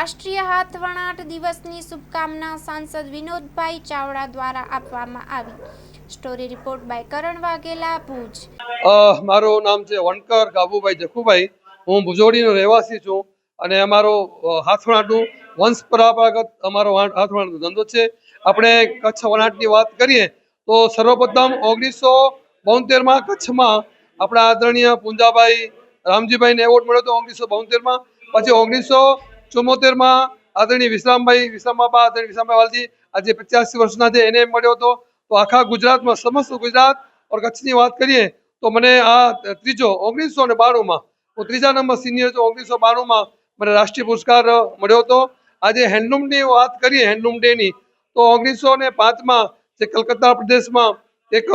રાષ્ટ્રીય હાથવણાટ દિવસની શુભકામના સાંસદ વિનોદભાઈ ચાવડા દ્વારા આપવામાં આવી। સ્ટોરી રિપોર્ટ બાય કરણ વાઘેલા, ભુજ। મારું નામ છે વણકર ગાબુભાઈ જખુભાઈ। હું ભુજોડીનો રહેવાસી છું અને અમારો હાથવણાટનું વંશ પરંપરાગત અમારો હાથવણાટનો ધંધો છે। આપણે કચ્છ વણાટની વાત કરીએ તો સર્વપ્રથમ 1972માં કચ્છમાં આપણા આદરણીય પૂંજાભાઈ રામજીભાઈને એવોર્ડ મળ્યો હતો 1972માં। પછી 1974માં આદરણીય વિશ્રામબા આદરણીય વિશ્રામભાઈ વાલજી આજે 85 વર્ષના છે એને મળ્યો હતો। તો આખા ગુજરાતમાં સમસ્ત ગુજરાત और કચ્છની વાત કરીએ તો મને આ ત્રીજો 1992માં હું ત્રીજા નંબર સિનિયર છું। 1992માં મને રાષ્ટ્રીય પુરસ્કાર મળ્યો હતો। આજે હેન્ડલૂમની વાત કરીએ હેન્ડલૂમ ડેની તો 1905માં જે કલકત્તા પ્રદેશમાં એક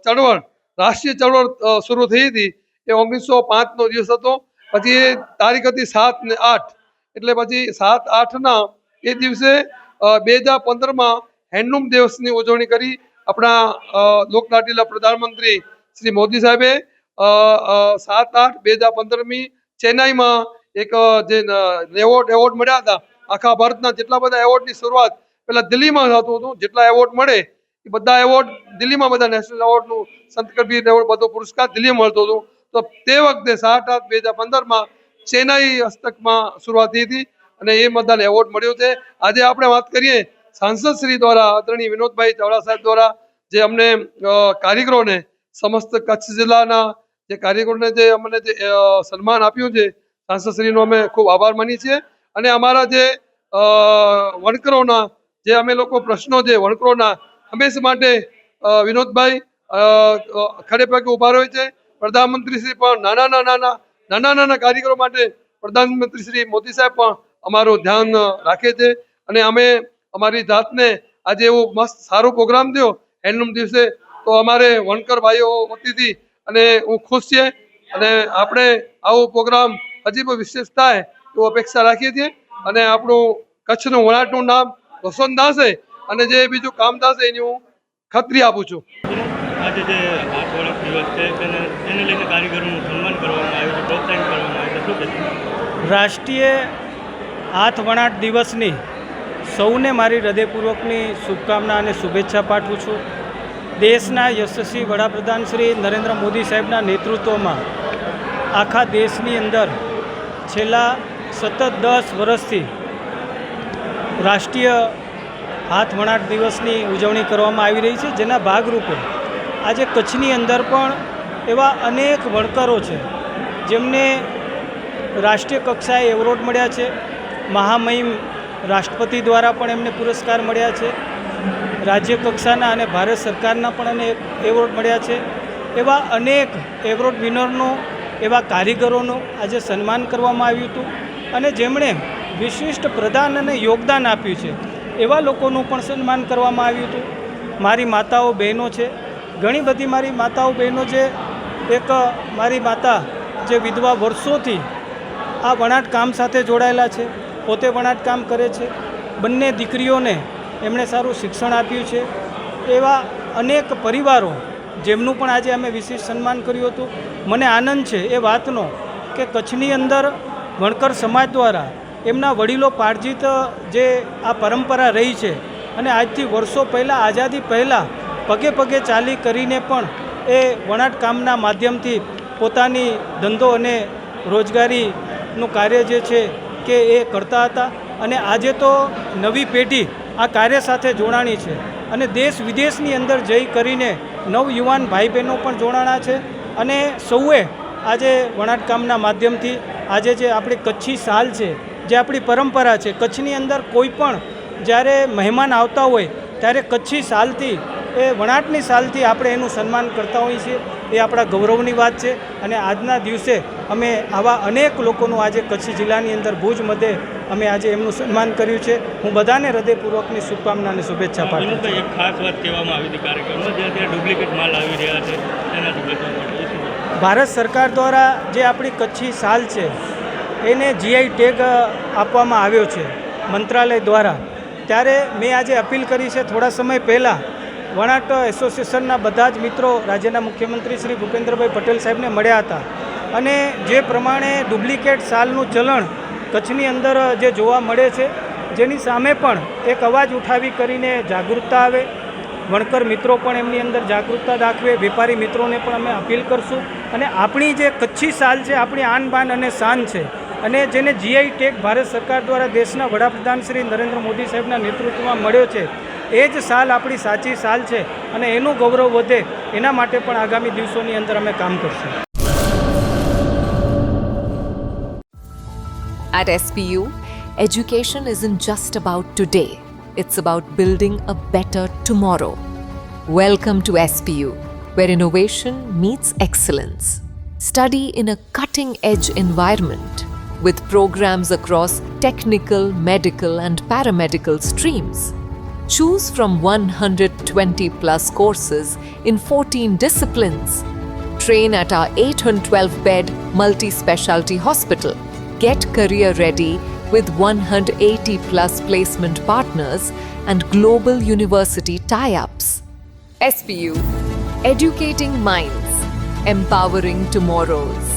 ચળવળ રાષ્ટ્રીય ચળવળ શરૂ થઈ હતી એ 1905નો દિવસ હતો। પછી એ તારીખ હતી 7 ને 8 એટલે પછી 7-8ના એ દિવસે 2015માં હેન્ડલૂમ દિવસની ઉજવણી કરી। આપણા લોકલાડીલા પ્રધાનમંત્રી શ્રી મોદી સાહેબે 7-8-2015મી ચેન્નાઈમાં એક જે એવોર્ડ મળ્યા હતા। આખા ભારતના જેટલા બધા એવોર્ડની શરૂઆત પહેલા દિલ્હીમાં થતું હતું। જેટલા એવોર્ડ મળે એ બધા એવોર્ડ દિલ્હીમાં બધા નેશનલ એવોર્ડનું સંત કબીર એવોર્ડ બધો પુરસ્કાર દિલ્હીમાં મળતો હતો। તો તે વખતે 7-8-2015માં ચેન્નાઈ હસ્તકમાં શરૂઆત થઈ હતી અને એ બધાને એવોર્ડ મળ્યો છે। આજે આપણે વાત કરીએ સાંસદ શ્રી દ્વારા આદરણીય વિનોદભાઈ ચાવડા સાહેબ દ્વારા જે અમને કારીગરોને સમસ્ત કચ્છ જિલ્લાના જે કારીગરોને જે અમને જે સન્માન આપ્યું છે સાંસદ શ્રીનો અમે ખૂબ આભાર માનીએ છીએ। અને અમારા જે વણકરોના જે અમે લોકો પ્રશ્નો છે વણકરોના હંમેશા માટે વિનોદભાઈ ખડે પગે ઉભા રહે છે। પ્રધાનમંત્રી શ્રી પણ નાના કારીગરો માટે પ્રધાનમંત્રી શ્રી મોદી સાહેબ પણ અમારું ધ્યાન રાખે છે। અને અમે અમારી જાતને આજે એવો મસ્ત સારો પ્રોગ્રામ થયો હેન્ડલૂમ દિવસે તો અમારે વણકર ભાઈઓ વતીથી અને હું ખુશ છે અને આપણે આવો પ્રોગ્રામ હજી પણ વિશેષ થાય એવું અપેક્ષા રાખીએ છીએ અને આપણું કચ્છનું વણાટનું નામ રોશન થશે અને જે બીજું કામ થશે એની હું ખાતરી આપું છું। આજે જે હાથવણાટ દિવસ છે તેને લઈને કારીગરોનું સન્માન કરવામાં આવ્યું છે, પ્રોત્સાહન કરવામાં આવ્યું છે, શું કહેશો? રાષ્ટ્રીય હાથવણાટ દિવસની સૌને મારી હૃદયપૂર્વકની શુભકામના અને શુભેચ્છા પાઠવું છું। દેશના યશસ્વી વડાપ્રધાન શ્રી નરેન્દ્ર મોદી સાહેબના નેતૃત્વમાં આખા દેશની અંદર છેલ્લા સતત 10 વર્ષથી રાષ્ટ્રીય હાથવણાટ દિવસની ઉજવણી કરવામાં આવી રહી છે, જેના ભાગરૂપે આજે કચ્છની અંદર પણ એવા અનેક વણકરો છે જેમને રાષ્ટ્રીય કક્ષાએ એવોર્ડ મળ્યા છે। મહામહિમ રાષ્ટ્રપતિ દ્વારા પણ એમને પુરસ્કાર મળ્યા છે, રાજ્ય કક્ષાના અને ભારત સરકારના પણ અનેક એવોર્ડ મળ્યા છે। એવા અનેક એવોર્ડ વિનરનું એવા કારીગરોનું આજે સન્માન કરવામાં આવ્યું હતું અને જેમણે વિશિષ્ટ પ્રદાન અને યોગદાન આપ્યું છે એવા લોકોનું પણ સન્માન કરવામાં આવ્યું હતું। મારી માતાઓ બહેનો છે, ઘણી બધી મારી માતાઓ બહેનો છે। એક મારી માતા જે વિધવા વર્ષોથી આ વણાટ કામ સાથે જોડાયેલા છે, પોતે વણાટ કામ કરે છે, બંને દીકરીઓને એમણે સારું શિક્ષણ આપ્યું છે। એવા અનેક પરિવારો જેમનું પણ આજે અમે વિશેષ સન્માન કર્યું હતું। મને આનંદ છે એ વાતનો કે કચ્છની અંદર વણકર સમાજ દ્વારા એમના વડીલો પાર્જિત જે આ પરંપરા રહી છે અને આજથી વર્ષો પહેલાં આઝાદી પહેલાં પગે પગે ચાલી કરીને પણ એ વણાટ કામના માધ્યમથી પોતાની ધંધો અને રોજગારીનું કાર્ય જે છે કે એ કરતા હતા અને આજે તો નવી પેઢી આ કાર્ય સાથે જોડાણી છે અને દેશ વિદેશની અંદર જઈ કરીને નવયુવાન ભાઈ બહેનો પણ જોડાણા છે અને સૌએ આજે વણાટ કામના માધ્યમથી આજે જે આપણી કચ્છી સાલ છે, જે આપણી પરંપરા છે, કચ્છની અંદર કોઈ પણ જ્યારે મહેમાન આવતા હોય ત્યારે કચ્છી સાલથી એ વણાટની સાલથી આપણે એનું સન્માન કરતા હોઈએ છીએ। એ આપણા ગૌરવની વાત છે અને આજના દિવસે અમે આવા અનેક લોકોનું આજે કચ્છ જિલ્લાની અંદર ભુજ મધ્યે અમે આજે એમનું સન્માન કર્યું છે। હું બધાને હૃદયપૂર્વકની શુભકામના અને શુભેચ્છા પાઠવું છું। એક ખાસ વાત કહેવામાં આવી હતી કાર્યક્રમમાં જ્યાં ત્યાં ડુપ્લિકેટ માલ આવી રહ્યા છે તેનાથી બચવા માટે ભારત સરકાર દ્વારા જે આપણી કચ્છી સાલ છે એને GI ટેગ આપવામાં આવ્યો છે મંત્રાલય દ્વારા। ત્યારે મેં આજે અપીલ કરી છે થોડા સમય પહેલાં વણાટ એસોસિએશનના બધા જ મિત્રો રાજ્યના મુખ્યમંત્રી શ્રી ભૂપેન્દ્રભાઈ પટેલ સાહેબને મળ્યા હતા અને જે પ્રમાણે ડુપ્લિકેટ સાલનું ચલણ કચ્છની અંદર જે જોવા મળે છે, જેની સામે પણ એક અવાજ ઉઠાવી કરીને જાગૃતતા આવે. વણકર મિત્રો પણ એમની અંદર જાગૃતતા દાખવે, વેપારી મિત્રોને પણ અમે અપીલ કરશું. અને આપણી જે કચ્છી સાલ છે, આપણી આન બાન અને શાન છે, અને જેને જીઆઈ ટેગ ભારત સરકાર દ્વારા દેશના વડાપ્રધાન શ્રી નરેન્દ્ર મોદી સાહેબના નેતૃત્વમાં મળ્યો છે, એ જ સાલ આપણી સાચી સાલ છે અને એનું ગૌરવ વધે એના માટે પણ આગામી દિવસોની અંદર અમે કામ કરશું. At SPU, education isn't just about today, it's about building a better tomorrow. Welcome to SPU, where innovation meets excellence. Study in a cutting-edge environment with programs across technical, medical and paramedical streams. Choose from 120 plus courses in 14 disciplines. Train at our 812-bed multi-specialty hospital. Get career ready with 180 plus placement partners and global university tie-ups. SPU, educating minds, empowering tomorrows.